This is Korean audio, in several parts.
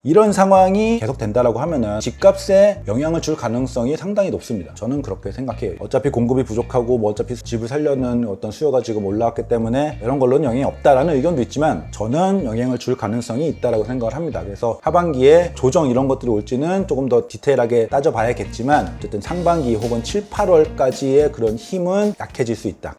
이런 상황이 계속된다라고 하면은 집값에 영향을 줄 가능성이 상당히 높습니다. 저는 그렇게 생각해요. 어차피 공급이 부족하고 뭐 어차피 집을 살려는 어떤 수요가 지금 올라왔기 때문에 이런 걸로는 영향이 없다라는 의견도 있지만 저는 영향을 줄 가능성이 있다라고 생각을 합니다. 그래서 하반기에 조정 이런 것들이 올지는 조금 더 디테일하게 따져봐야겠지만 어쨌든 상반기 혹은 7, 8월까지의 그런 힘은 약해질 수 있다.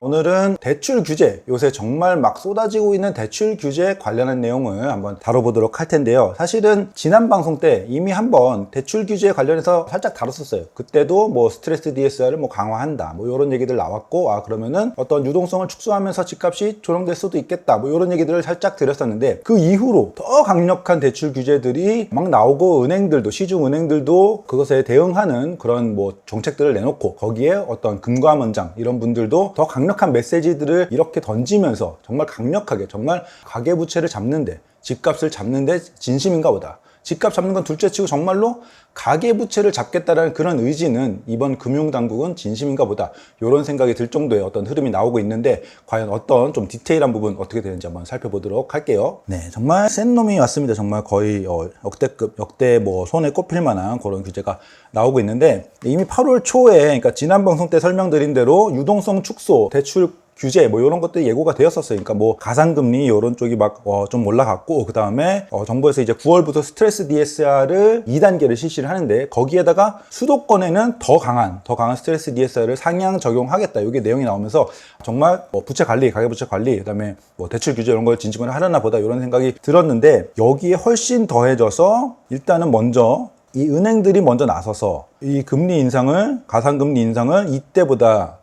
오늘은 대출 규제, 요새 정말 막 쏟아지고 있는 대출 규제 관련한 내용을 한번 다뤄보도록 할 텐데요. 사실은 지난 방송 때 이미 한번 대출 규제 관련해서 살짝 다뤘었어요. 그때도 뭐 스트레스 DSR을 뭐 강화한다, 뭐 이런 얘기들 나왔고, 그러면은 어떤 유동성을 축소하면서 집값이 조정될 수도 있겠다, 뭐 이런 얘기들을 살짝 드렸었는데, 그 이후로 더 강력한 대출 규제들이 막 나오고 은행들도, 시중 은행들도 그것에 대응하는 그런 뭐 정책들을 내놓고, 거기에 어떤 금감원장 이런 분들도 더 강력한 메시지들을 이렇게 던지면서 정말 강력하게 정말 가계부채를 잡는데, 집값을 잡는데 진심인가 보다, 집값 잡는 건 둘째치고 정말로 가계부채를 잡겠다라는 그런 의지는 이번 금융당국은 진심인가 보다, 이런 생각이 들 정도의 어떤 흐름이 나오고 있는데, 과연 어떤 좀 디테일한 부분 어떻게 되는지 한번 살펴보도록 할게요. 네, 정말 센 놈이 왔습니다. 정말 거의 역대급, 역대 뭐 손에 꼽힐 만한 그런 규제가 나오고 있는데, 이미 8월 초에, 그러니까 지난 방송 때 설명드린 대로 유동성 축소, 대출 규제 뭐 이런 것들이 예고가 되었었어요. 그러니까 뭐 가상금리 이런 쪽이 막 좀 올라갔고, 그 다음에 정부에서 이제 9월부터 스트레스 DSR을 2단계를 실시를 하는데, 거기에다가 수도권에는 더 강한 스트레스 DSR을 상향 적용하겠다, 이게 내용이 나오면서 정말 부채 관리, 가계부채 관리, 그 다음에 뭐 대출 규제 이런 걸 진심으로 하려나 보다, 이런 생각이 들었는데, 여기에 훨씬 더해져서 일단은 먼저 이 은행들이 먼저 나서서 이 금리 인상을, 가상금리 인상을 이때보다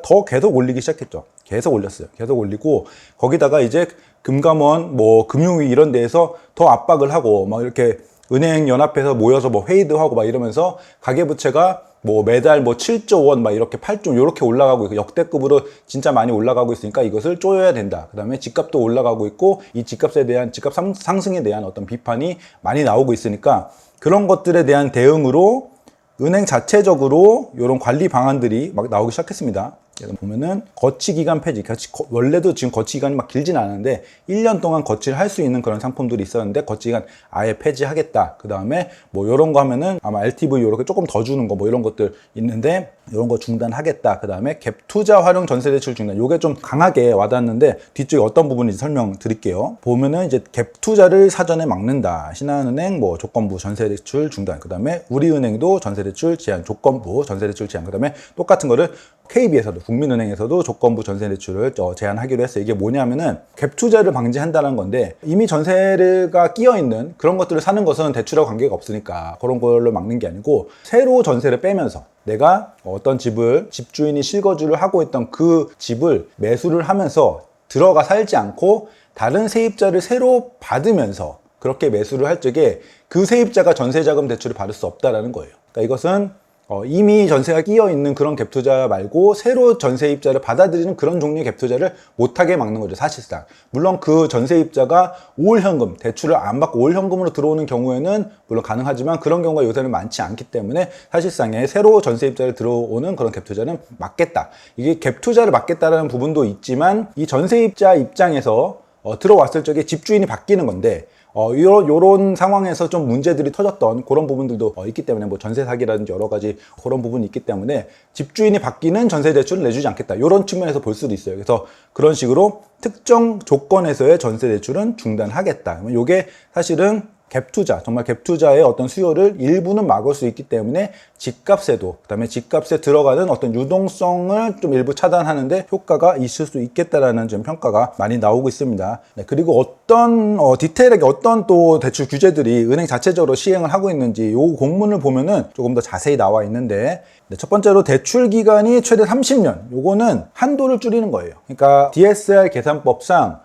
더 계속 올리기 시작했죠. 계속 올렸어요. 계속 올리고, 거기다가 이제 금감원, 뭐 금융위 이런 데에서 더 압박을 하고, 막 이렇게 은행 연합해서 모여서 뭐 회의도 하고 막 이러면서 가계부채가 뭐 매달 뭐 7조 원, 막 이렇게 8조 이렇게 올라가고 있고, 역대급으로 진짜 많이 올라가고 있으니까 이것을 조여야 된다. 그 다음에 집값도 올라가고 있고, 이 집값에 대한, 집값 상승에 대한 어떤 비판이 많이 나오고 있으니까, 그런 것들에 대한 대응으로 은행 자체적으로 이런 관리 방안들이 막 나오기 시작했습니다. 보면은 거치기간 폐지, 원래도 지금 거치기간이 막 길진 않은데 1년 동안 거치를 할 수 있는 그런 상품들이 있었는데, 거치기간 아예 폐지하겠다. 그 다음에 뭐 이런 거 하면은 아마 LTV 이렇게 조금 더 주는 거, 뭐 이런 것들 있는데 이런 거 중단하겠다. 그 다음에 갭 투자 활용 전세 대출 중단, 요게 좀 강하게 와닿는데 뒤쪽에 어떤 부분인지 설명드릴게요. 보면은 이제 갭 투자를 사전에 막는다. 신한은행 뭐 조건부 전세 대출 중단, 그 다음에 우리은행도 전세 대출 제한, 조건부 전세 대출 제한, 그 다음에 똑같은 거를 KB에서도, 국민은행에서도 조건부 전세 대출을 제한하기로 했어요. 이게 뭐냐면은 갭 투자를 방지한다는 건데, 이미 전세가 끼어 있는 그런 것들을 사는 것은 대출하고 관계가 없으니까 그런 걸로 막는 게 아니고, 새로 전세를 빼면서 내가 어떤 집을, 집주인이 실거주를 하고 있던 그 집을 매수를 하면서 들어가 살지 않고 다른 세입자를 새로 받으면서 그렇게 매수를 할 적에 그 세입자가 전세자금 대출을 받을 수 없다라는 거예요. 그러니까 이것은 이미 전세가 끼어 있는 그런 갭 투자 말고 새로 전세입자를 받아들이는 그런 종류의 갭 투자를 못하게 막는 거죠, 사실상. 물론 그 전세입자가 올 현금, 대출을 안 받고 올 현금으로 들어오는 경우에는 물론 가능하지만, 그런 경우가 요새는 많지 않기 때문에 사실상의 새로 전세입자를 들어오는 그런 갭 투자는 막겠다. 이게 갭 투자를 막겠다라는 부분도 있지만, 이 전세입자 입장에서 들어왔을 적에 집주인이 바뀌는 건데, 요런 상황에서 좀 문제들이 터졌던 그런 부분들도 있기 때문에, 뭐 전세 사기라든지 여러 가지 그런 부분이 있기 때문에 집주인이 바뀌는 전세 대출을 내주지 않겠다, 이런 측면에서 볼 수도 있어요. 그래서 그런 식으로 특정 조건에서의 전세 대출은 중단하겠다. 요게 사실은 갭 투자, 정말 갭 투자의 어떤 수요를 일부는 막을 수 있기 때문에 집값에도, 그다음에 집값에 들어가는 어떤 유동성을 좀 일부 차단하는데 효과가 있을 수 있겠다라는 좀 평가가 많이 나오고 있습니다. 네, 그리고 어떤 디테일하게 어떤 또 대출 규제들이 은행 자체적으로 시행을 하고 있는지 요 공문을 보면은 조금 더 자세히 나와 있는데, 네, 첫 번째로 대출 기간이 최대 30년, 요거는 한도를 줄이는 거예요. 그러니까 DSR 계산법상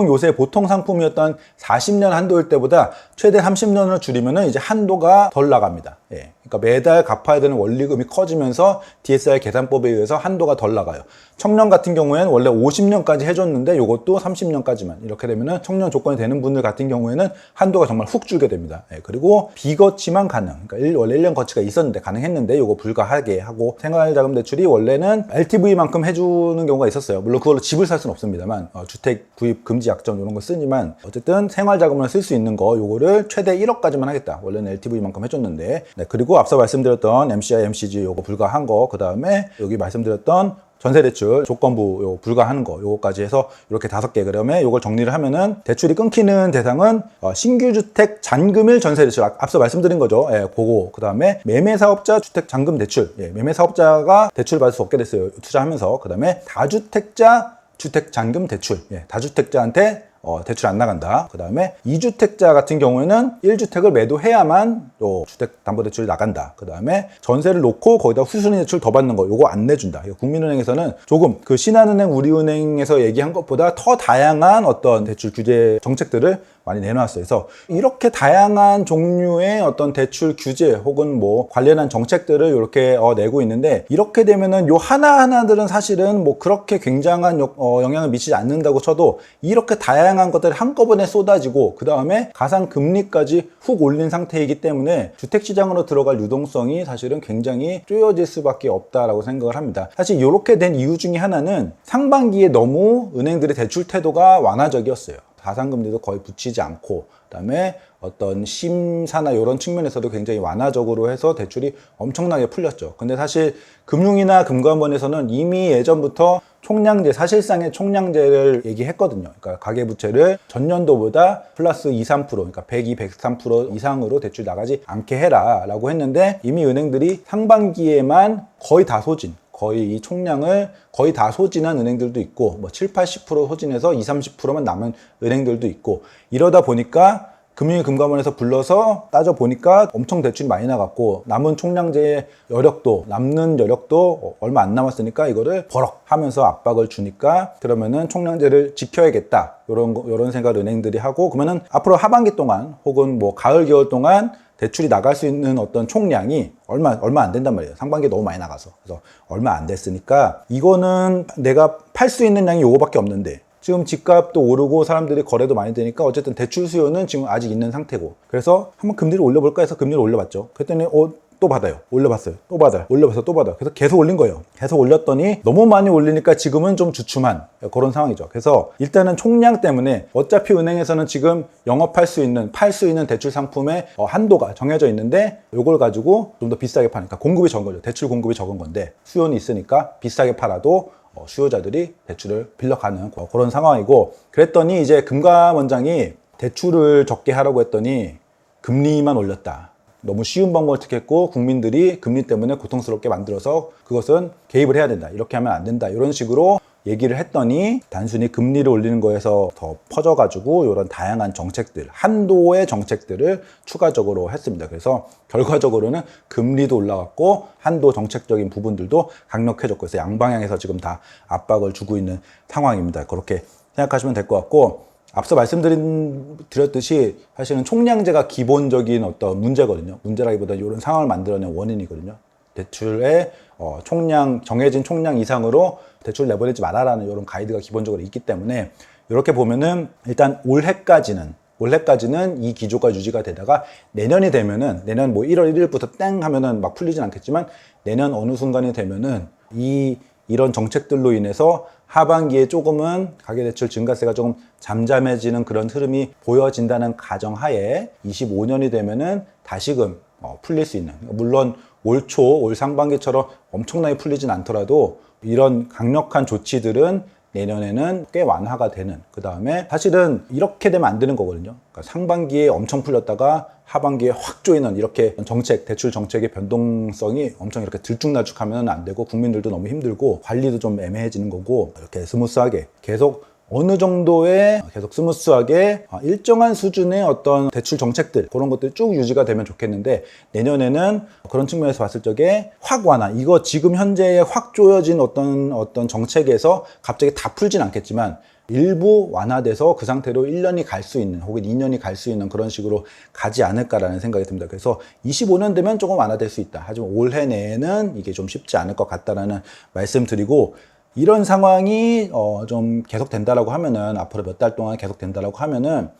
요새 보통 상품이었던 40년 한도일 때보다 최대 30년을 줄이면은 이제 한도가 덜 나갑니다. 예. 그러니까 매달 갚아야 되는 원리금이 커지면서 DSR 계산법에 의해서 한도가 덜 나가요. 청년 같은 경우에는 원래 50년까지 해줬는데 이것도 30년까지만 이렇게 되면은 청년 조건이 되는 분들 같은 경우에는 한도가 정말 훅 줄게 됩니다. 그리고 비거치만 가능. 그러니까 원래 1년 거치가 있었는데 가능했는데 이거 불가하게 하고 생활자금 대출이 원래는 LTV만큼 해주는 경우가 있었어요. 물론 그걸로 집을 살 수는 없습니다만 주택 구입 금지 약정 이런 거 쓰지만 어쨌든 생활자금을 쓸 수 있는 거 요거를 최대 1억까지만 하겠다. 원래는 LTV만큼 해줬는데 그리고 앞서 말씀드렸던 MCI, MCG 요거 불가한 거 그 다음에 여기 말씀드렸던 전세대출 조건부 요거 불가하는 거 요거까지 해서 이렇게 5개 그러면 요걸 정리를 하면은 대출이 끊기는 대상은 신규주택 잔금일 전세대출 앞서 말씀드린 거죠. 그거 그 다음에 매매사업자 주택 잔금 대출 매매사업자가 대출 받을 수 없게 됐어요. 투자하면서 그 다음에 다주택자 주택 잔금 대출 다주택자한테 대출 안 나간다. 그 다음에 2주택자 같은 경우에는 1주택을 매도해야만 또 주택담보대출이 나간다. 그 다음에 전세를 놓고 거기다 후순위 대출 더 받는 거 요거 안 내준다. 국민은행에서는 조금 그 신한은행, 우리은행에서 얘기한 것보다 더 다양한 어떤 대출 규제 정책들을 많이 내놓았어요. 그래서 이렇게 다양한 종류의 어떤 대출 규제 혹은 뭐 관련한 정책들을 이렇게 내고 있는데 이렇게 되면은 요 하나하나들은 사실은 뭐 그렇게 굉장한 영향을 미치지 않는다고 쳐도 이렇게 다양한 것들이 한꺼번에 쏟아지고 그 다음에 가상금리까지 훅 올린 상태이기 때문에 주택시장으로 들어갈 유동성이 사실은 굉장히 쪼여질 수밖에 없다라고 생각을 합니다. 사실 이렇게 된 이유 중에 하나는 상반기에 너무 은행들의 대출 태도가 완화적이었어요. 가상금리도 거의 붙이지 않고 그다음에 어떤 심사나 이런 측면에서도 굉장히 완화적으로 해서 대출이 엄청나게 풀렸죠. 근데 사실 금융이나 금감원에서는 이미 예전부터 총량제, 사실상의 총량제를 얘기했거든요. 그러니까 가계부채를 전년도보다 플러스 2, 3%, 그러니까 102, 103% 이상으로 대출 나가지 않게 해라 라고 했는데 이미 은행들이 상반기에만 거의 다 소진, 거의 이 총량을 거의 다 소진한 은행들도 있고 뭐 7, 80% 소진해서 2, 30%만 남은 은행들도 있고 이러다 보니까 금융금감원에서 불러서 따져보니까 엄청 대출이 많이 나갔고 남은 총량제의 남는 여력도 얼마 안 남았으니까 이거를 버럭 하면서 압박을 주니까 그러면은 총량제를 지켜야겠다 요런 생각을 은행들이 하고 그러면은 앞으로 하반기 동안 혹은 뭐 가을 겨울 동안 대출이 나갈 수 있는 어떤 총량이 얼마 안 된단 말이에요. 상반기에 너무 많이 나가서. 그래서 얼마 안 됐으니까 이거는 내가 팔 수 있는 양이 요거밖에 없는데 지금 집값도 오르고 사람들이 거래도 많이 되니까 어쨌든 대출 수요는 지금 아직 있는 상태고 그래서 한번 금리를 올려볼까 해서 금리를 올려봤죠. 그랬더니 또 받아요. 올려봤어요. 또 받아요. 올려봤어요. 또 받아요. 그래서 계속 올린 거예요. 계속 올렸더니 너무 많이 올리니까 지금은 좀 주춤한 그런 상황이죠. 그래서 일단은 총량 때문에 어차피 은행에서는 지금 영업할 수 있는, 팔 수 있는 대출 상품의 한도가 정해져 있는데 이걸 가지고 좀 더 비싸게 파니까 공급이 적은 거죠. 대출 공급이 적은 건데 수요는 있으니까 비싸게 팔아도 수요자들이 대출을 빌려가는 그런 상황이고 그랬더니 이제 금감원장이 대출을 적게 하라고 했더니 금리만 올렸다. 너무 쉬운 방법을 택했고 국민들이 금리 때문에 고통스럽게 만들어서 그것은 개입을 해야 된다. 이렇게 하면 안 된다. 이런 식으로 얘기를 했더니 단순히 금리를 올리는 거에서 더 퍼져가지고 이런 다양한 정책들, 한도의 정책들을 추가적으로 했습니다. 그래서 결과적으로는 금리도 올라갔고 한도 정책적인 부분들도 강력해졌고 그래서 양방향에서 지금 다 압박을 주고 있는 상황입니다. 그렇게 생각하시면 될 것 같고 앞서 말씀드렸듯이 사실은 총량제가 기본적인 어떤 문제거든요. 문제라기보다 이런 상황을 만들어낸 원인이거든요. 대출의 총량, 정해진 총량 이상으로 대출 내보내지 말아라는 이런 가이드가 기본적으로 있기 때문에 이렇게 보면은 일단 올해까지는 이 기조가 유지가 되다가 내년이 되면은 내년 뭐 1월 1일부터 땡 하면은 막 풀리진 않겠지만 내년 어느 순간이 되면은 이런 정책들로 인해서 하반기에 조금은 가계대출 증가세가 조금 잠잠해지는 그런 흐름이 보여진다는 가정하에 25년이 되면은 다시금 풀릴 수 있는 물론 올 상반기처럼 엄청나게 풀리진 않더라도 이런 강력한 조치들은 내년에는 꽤 완화가 되는 그 다음에 사실은 이렇게 되면 안 되는 거거든요. 그러니까 상반기에 엄청 풀렸다가 하반기에 확 조이는 이렇게 대출 정책의 변동성이 엄청 이렇게 들쭉날쭉하면 안 되고 국민들도 너무 힘들고 관리도 좀 애매해지는 거고 이렇게 스무스하게 계속 어느 정도의 계속 스무스하게 일정한 수준의 어떤 대출 정책들 그런 것들이 쭉 유지가 되면 좋겠는데 내년에는 그런 측면에서 봤을 적에 확 완화 이거 지금 현재에 확 조여진 어떤 정책에서 갑자기 다 풀진 않겠지만 일부 완화돼서 그 상태로 1년이 갈 수 있는 혹은 2년이 갈 수 있는 그런 식으로 가지 않을까라는 생각이 듭니다. 그래서 25년 되면 조금 완화될 수 있다. 하지만 올해 내에는 이게 좀 쉽지 않을 것 같다라는 말씀드리고 이런 상황이 좀 계속된다라고 하면은, 앞으로 몇 달 동안 계속된다라고 하면은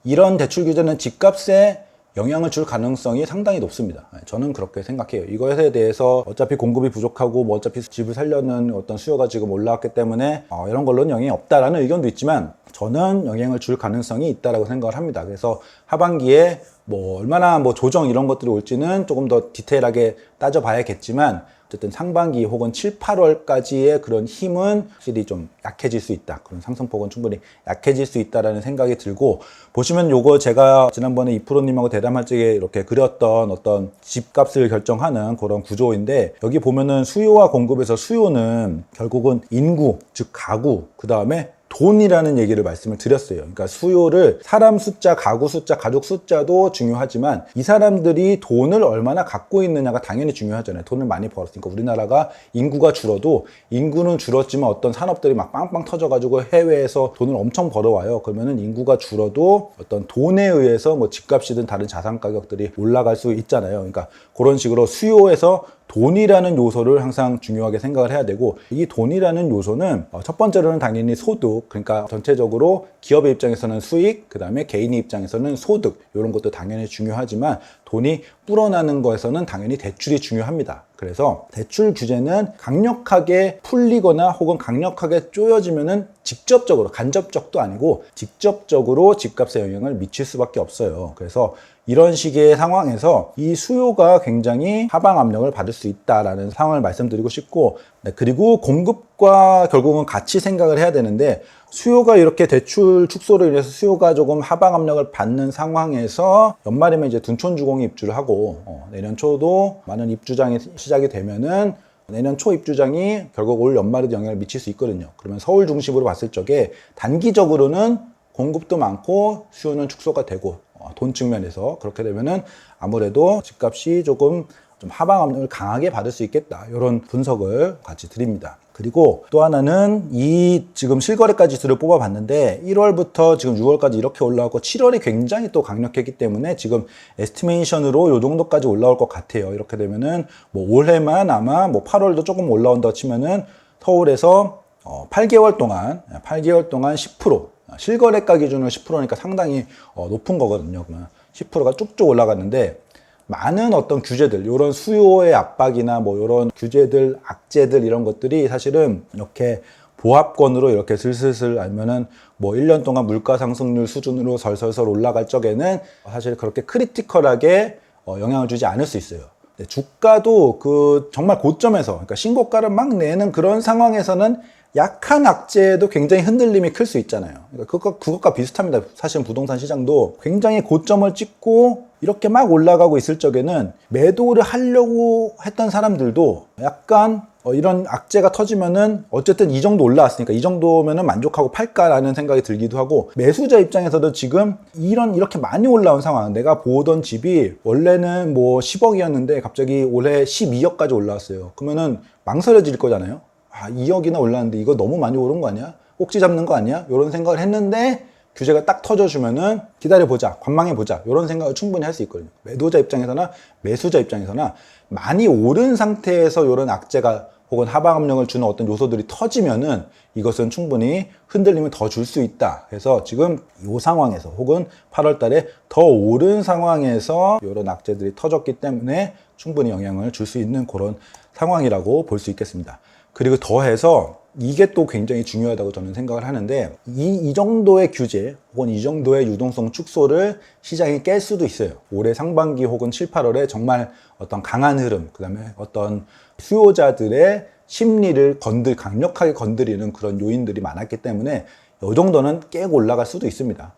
이런 대출 규제는 집값에 영향을 줄 가능성이 상당히 높습니다. 저는 그렇게 생각해요. 이것에 대해서 어차피 공급이 부족하고 뭐 어차피 집을 살려는 어떤 수요가 지금 올라왔기 때문에 이런 걸로는 영향이 없다라는 의견도 있지만, 저는 영향을 줄 가능성이 있다라고 생각을 합니다. 그래서 하반기에 뭐 얼마나 뭐 조정 이런 것들이 올지는 조금 더 디테일하게 따져봐야겠지만, 어쨌든 상반기 혹은 7, 8월까지의 그런 힘은 확실히 좀 약해질 수 있다. 그런 상승폭은 충분히 약해질 수 있다라는 생각이 들고, 보시면 요거 제가 지난번에 이프로님하고 대담할 적에 이렇게 그렸던 어떤 집값을 결정하는 그런 구조인데, 여기 보면은 수요와 공급에서 수요는 결국은 인구, 즉 가구, 그 다음에 돈이라는 얘기를 말씀을 드렸어요. 그러니까 수요를 사람 숫자, 가구 숫자, 가족 숫자도 중요하지만 이 사람들이 돈을 얼마나 갖고 있느냐가 당연히 중요하잖아요. 돈을 많이 벌었으니까. 우리나라가 인구가 줄어도 인구는 줄었지만 어떤 산업들이 막 빵빵 터져가지고 해외에서 돈을 엄청 벌어와요. 그러면은 인구가 줄어도 어떤 돈에 의해서 뭐 집값이든 다른 자산 가격들이 올라갈 수 있잖아요. 그러니까 그런 식으로 수요에서 돈이라는 요소를 항상 중요하게 생각을 해야 되고, 이 돈이라는 요소는 첫 번째로는 당연히 소득, 그러니까 전체적으로 기업의 입장에서는 수익, 그 다음에 개인의 입장에서는 소득, 이런 것도 당연히 중요하지만 돈이 불어나는 것에서는 당연히 대출이 중요합니다. 그래서 대출 규제는 강력하게 풀리거나 혹은 강력하게 쪼여지면은 직접적으로, 간접적도 아니고 직접적으로 집값에 영향을 미칠 수밖에 없어요. 그래서 이런 식의 상황에서 이 수요가 굉장히 하방 압력을 받을 수 있다라는 상황을 말씀드리고 싶고, 그리고 공급과 결국은 같이 생각을 해야 되는데, 수요가 이렇게 대출 축소로 인해서 수요가 조금 하방 압력을 받는 상황에서 연말이면 이제 둔촌주공이 입주를 하고, 내년 초도 많은 입주장이 시작이 되면은 내년 초 입주장이 결국 올 연말에도 영향을 미칠 수 있거든요. 그러면 서울 중심으로 봤을 적에 단기적으로는 공급도 많고 수요는 축소가 되고, 돈 측면에서 그렇게 되면은 아무래도 집값이 조금 좀 하방 압력을 강하게 받을 수 있겠다, 이런 분석을 같이 드립니다. 그리고 또 하나는 이 지금 실거래가 지수를 뽑아봤는데 1월부터 지금 6월까지 이렇게 올라왔고 7월이 굉장히 또 강력했기 때문에 지금 에스티메이션으로 요 정도까지 올라올 것 같아요. 이렇게 되면은 뭐 올해만 아마 뭐 8월도 조금 올라온다 치면은 서울에서 8개월 동안 10%, 실거래가 기준으로 10%니까 상당히 높은 거거든요. 그러면 10%가 쭉쭉 올라갔는데, 많은 어떤 규제들, 이런 수요의 압박이나 뭐 이런 규제들, 악재들, 이런 것들이 사실은 이렇게 보합권으로 이렇게 슬슬슬, 아니면은 뭐 1년 동안 물가 상승률 수준으로 설설설 올라갈 적에는 사실 그렇게 크리티컬하게 영향을 주지 않을 수 있어요. 주가도 그 정말 고점에서, 그러니까 신고가를 막 내는 그런 상황에서는 약한 악재에도 굉장히 흔들림이 클 수 있잖아요. 그러니까 그것과 비슷합니다. 사실은 부동산 시장도 굉장히 고점을 찍고 이렇게 막 올라가고 있을 적에는 매도를 하려고 했던 사람들도 약간 이런 악재가 터지면은 어쨌든 이 정도 올라왔으니까 이 정도면은 만족하고 팔까라는 생각이 들기도 하고, 매수자 입장에서도 지금 이렇게 많이 올라온 상황, 내가 보던 집이 원래는 뭐 10억이었는데 갑자기 올해 12억까지 올라왔어요. 그러면은 망설여질 거잖아요. 2억이나 올랐는데 이거 너무 많이 오른 거 아니야? 꼭지 잡는 거 아니야? 이런 생각을 했는데 규제가 딱 터져주면은 기다려보자, 관망해보자, 이런 생각을 충분히 할 수 있거든요. 매도자 입장에서나 매수자 입장에서나 많이 오른 상태에서 이런 악재가 혹은 하방 압력을 주는 어떤 요소들이 터지면은 이것은 충분히 흔들림을 더 줄 수 있다. 그래서 지금 이 상황에서 혹은 8월 달에 더 오른 상황에서 이런 악재들이 터졌기 때문에 충분히 영향을 줄 수 있는 그런 상황이라고 볼 수 있겠습니다. 그리고 더해서 이게 또 굉장히 중요하다고 저는 생각을 하는데, 이 정도의 규제 혹은 이 정도의 유동성 축소를 시장이 깰 수도 있어요. 올해 상반기 혹은 7, 8월에 정말 어떤 강한 흐름, 그 다음에 어떤 수요자들의 심리를 강력하게 건드리는 그런 요인들이 많았기 때문에 이 정도는 깨고 올라갈 수도 있습니다.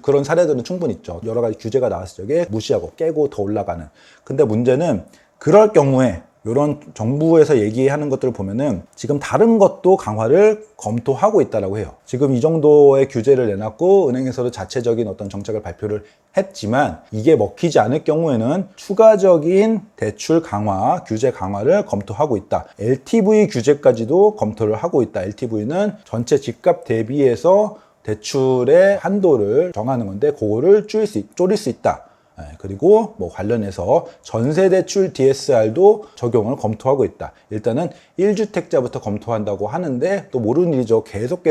그런 사례들은 충분히 있죠. 여러 가지 규제가 나왔을 적에 무시하고 깨고 더 올라가는. 근데 문제는 그럴 경우에 이런 정부에서 얘기하는 것들을 보면은 지금 다른 것도 강화를 검토하고 있다라고 해요. 지금 이 정도의 규제를 내놨고 은행에서도 자체적인 어떤 정책을 발표를 했지만 이게 먹히지 않을 경우에는 추가적인 대출 강화, 규제 강화를 검토하고 있다. LTV 규제까지도 검토를 하고 있다. LTV는 전체 집값 대비해서 대출의 한도를 정하는 건데 그거를 줄일 수 있다. 그리고 뭐 관련해서 전세대출 DSR도 적용을 검토하고 있다. 일단은 1주택자부터 검토한다고 하는데 또 모르는 일이죠. 계속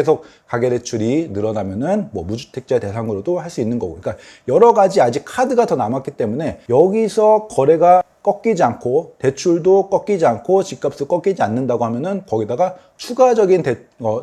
가계대출이 늘어나면은 뭐 무주택자 대상으로도 할 수 있는 거고. 그러니까 여러 가지 아직 카드가 더 남았기 때문에 여기서 거래가 꺾이지 않고 대출도 꺾이지 않고 집값도 꺾이지 않는다고 하면은 거기다가 추가적인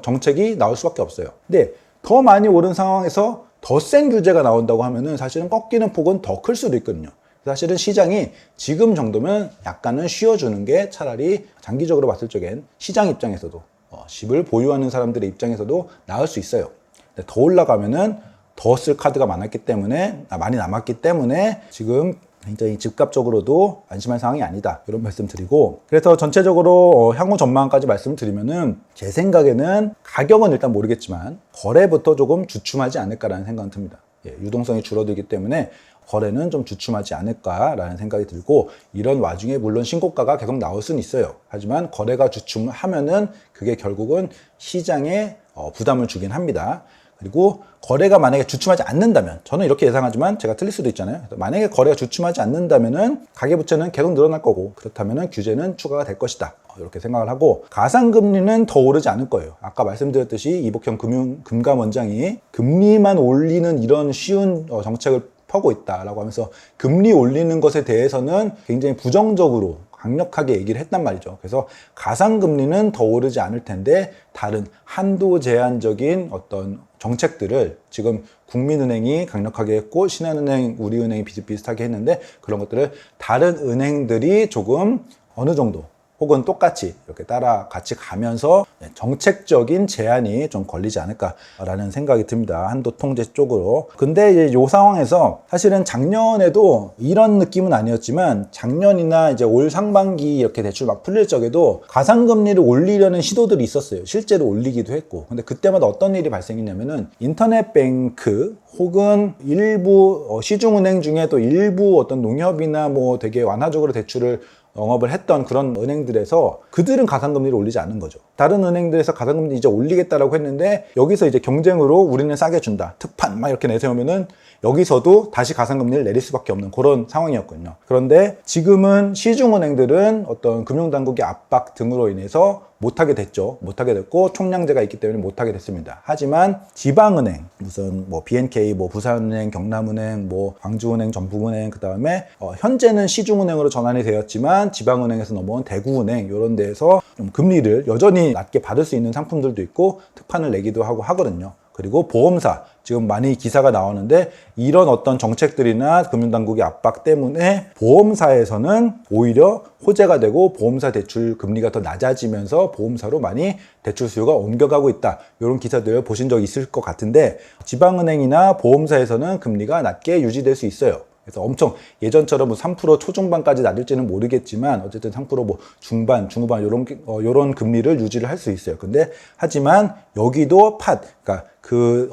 정책이 나올 수밖에 없어요. 근데 더 많이 오른 상황에서 더 센 규제가 나온다고 하면은 사실은 꺾이는 폭은 더 클 수도 있거든요. 사실은 시장이 지금 정도면 약간은 쉬어주는 게 차라리 장기적으로 봤을 적엔 시장 입장에서도 집을 보유하는 사람들의 입장에서도 나을 수 있어요. 근데 더 올라가면은 더 쓸 카드가 많이 남았기 때문에 지금 굉장히 집값적으로도 안심할 상황이 아니다, 이런 말씀 드리고, 그래서 전체적으로 향후 전망까지 말씀드리면은 제 생각에는 가격은 일단 모르겠지만 거래부터 조금 주춤하지 않을까라는 생각은 듭니다. 유동성이 줄어들기 때문에 거래는 좀 주춤하지 않을까라는 생각이 들고, 이런 와중에 물론 신고가가 계속 나올 수는 있어요. 하지만 거래가 주춤하면은 그게 결국은 시장에 부담을 주긴 합니다. 그리고 거래가 만약에 주춤하지 않는다면, 저는 이렇게 예상하지만 제가 틀릴 수도 있잖아요. 만약에 거래가 주춤하지 않는다면은 가계부채는 계속 늘어날 거고, 그렇다면은 규제는 추가가 될 것이다, 이렇게 생각을 하고, 가상금리는 더 오르지 않을 거예요. 아까 말씀드렸듯이 이복형 금감원장이 금리만 올리는 이런 쉬운 정책을 펴고 있다라고 하면서 금리 올리는 것에 대해서는 굉장히 부정적으로 강력하게 얘기를 했단 말이죠. 그래서 가상금리는 더 오르지 않을 텐데 다른 한도 제한적인 어떤 정책들을 지금 국민은행이 강력하게 했고 신한은행, 우리은행이 비슷비슷하게 했는데, 그런 것들을 다른 은행들이 조금 어느 정도 혹은 똑같이 이렇게 따라 같이 가면서 정책적인 제한이 좀 걸리지 않을까라는 생각이 듭니다. 한도 통제 쪽으로. 근데 이제 이 상황에서 사실은 작년에도 이런 느낌은 아니었지만, 작년이나 이제 올 상반기 이렇게 대출 막 풀릴 적에도 가상금리를 올리려는 시도들이 있었어요. 실제로 올리기도 했고. 근데 그때마다 어떤 일이 발생했냐면은 인터넷뱅크 혹은 일부 시중은행 중에도 일부 어떤 농협이나 뭐 되게 완화적으로 대출을 영업을 했던 그런 은행들에서 그들은 가상금리를 올리지 않는 거죠. 다른 은행들에서 가상금리 이제 올리겠다라고 했는데, 여기서 이제 경쟁으로 우리는 싸게 준다, 특판 막 이렇게 내세우면은 여기서도 다시 가상금리를 내릴 수밖에 없는 그런 상황이었거든요. 그런데 지금은 시중은행들은 어떤 금융당국의 압박 등으로 인해서 못하게 됐죠. 못하게 됐고 총량제가 있기 때문에 못하게 됐습니다. 하지만 지방은행, 무슨 뭐 BNK, 뭐 부산은행, 경남은행, 뭐 광주은행, 전북은행, 그 다음에 현재는 시중은행으로 전환이 되었지만 지방은행에서 넘어온 대구은행, 이런 데에서 좀 금리를 여전히 낮게 받을 수 있는 상품들도 있고 특판을 내기도 하고 하거든요. 그리고 보험사, 지금 많이 기사가 나오는데, 이런 어떤 정책들이나 금융당국의 압박 때문에 보험사에서는 오히려 호재가 되고 보험사 대출 금리가 더 낮아지면서 보험사로 많이 대출 수요가 옮겨가고 있다, 이런 기사들 보신 적 있을 것 같은데, 지방은행이나 보험사에서는 금리가 낮게 유지될 수 있어요. 그래서 엄청 예전처럼 3% 초중반까지 낮을지는 모르겠지만 어쨌든 3% 뭐 중반, 중후반 요런 금리를 유지를 할 수 있어요. 근데 하지만 여기도 그러니까 그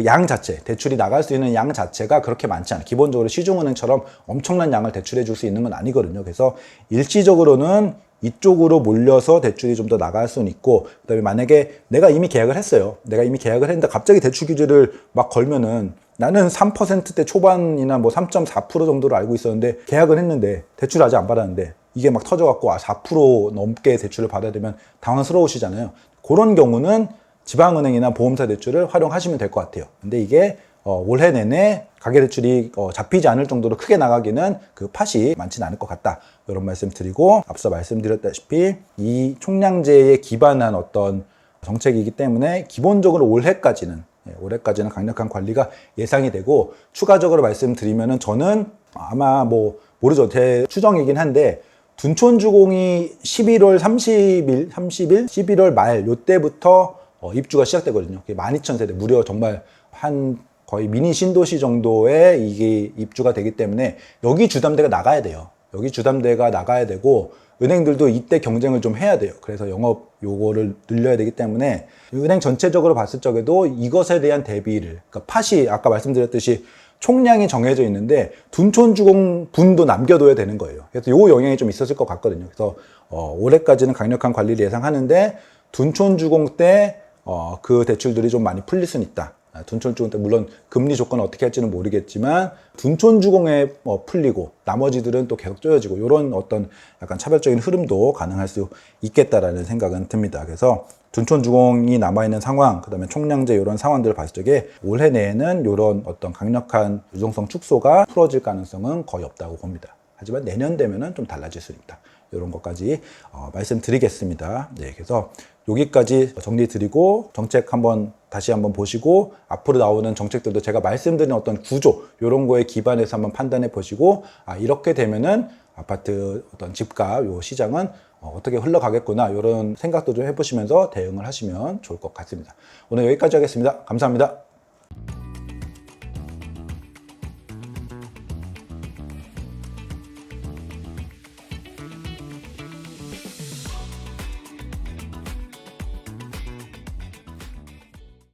양 자체, 대출이 나갈 수 있는 양 자체가 그렇게 많지 않아요. 기본적으로 시중은행처럼 엄청난 양을 대출해 줄 수 있는 건 아니거든요. 그래서 일시적으로는 이쪽으로 몰려서 대출이 좀 더 나갈 수는 있고, 그다음에 만약에 내가 이미 계약을 했어요. 내가 이미 계약을 했는데 갑자기 대출 규제를 막 걸면은, 나는 3%대 초반이나 뭐 3.4% 정도로 알고 있었는데 계약을 했는데 대출을 아직 안 받았는데 이게 막 터져갖고 4% 넘게 대출을 받아야 되면 당황스러우시잖아요. 그런 경우는 지방은행이나 보험사 대출을 활용하시면 될 것 같아요. 근데 이게 올해 내내 가계대출이 잡히지 않을 정도로 크게 나가기는 그 팥이 많지는 않을 것 같다, 이런 말씀 드리고, 앞서 말씀드렸다시피 이 총량제에 기반한 어떤 정책이기 때문에 기본적으로 올해까지는 강력한 관리가 예상이 되고, 추가적으로 말씀드리면은 저는 아마 뭐 모르죠, 제 추정이긴 한데 둔촌주공이 11월 11월 말 요때부터 입주가 시작되거든요. 12,000세대, 무려 정말 한 거의 미니 신도시 정도의 이게 입주가 되기 때문에 여기 주담대가 나가야 돼요. 여기 주담대가 나가야 되고, 은행들도 이때 경쟁을 좀 해야 돼요. 그래서 영업 요거를 늘려야 되기 때문에 은행 전체적으로 봤을 적에도 이것에 대한 대비를, 그러니까 팥이 아까 말씀드렸듯이 총량이 정해져 있는데 둔촌주공 분도 남겨둬야 되는 거예요. 그래서 요 영향이 좀 있었을 것 같거든요. 그래서 올해까지는 강력한 관리를 예상하는데 둔촌주공 때 그 대출들이 좀 많이 풀릴 수는 있다, 둔촌주공 때 물론 금리 조건은 어떻게 할지는 모르겠지만 둔촌주공에 풀리고 나머지들은 또 계속 쪼여지고 이런 어떤 약간 차별적인 흐름도 가능할 수 있겠다라는 생각은 듭니다. 그래서 둔촌주공이 남아있는 상황, 그 다음에 총량제 이런 상황들을 봤을 적에 올해 내에는 이런 어떤 강력한 유동성 축소가 풀어질 가능성은 거의 없다고 봅니다. 하지만 내년 되면은 좀 달라질 수 있다. 이런 것까지 말씀드리겠습니다. 네, 그래서 여기까지 정리 드리고 정책 다시 한번 보시고 앞으로 나오는 정책들도 제가 말씀드린 어떤 구조 이런 거에 기반해서 한번 판단해 보시고 이렇게 되면은 아파트 어떤 집값 요 시장은 어떻게 흘러가겠구나 이런 생각도 좀 해보시면서 대응을 하시면 좋을 것 같습니다. 오늘 여기까지 하겠습니다. 감사합니다.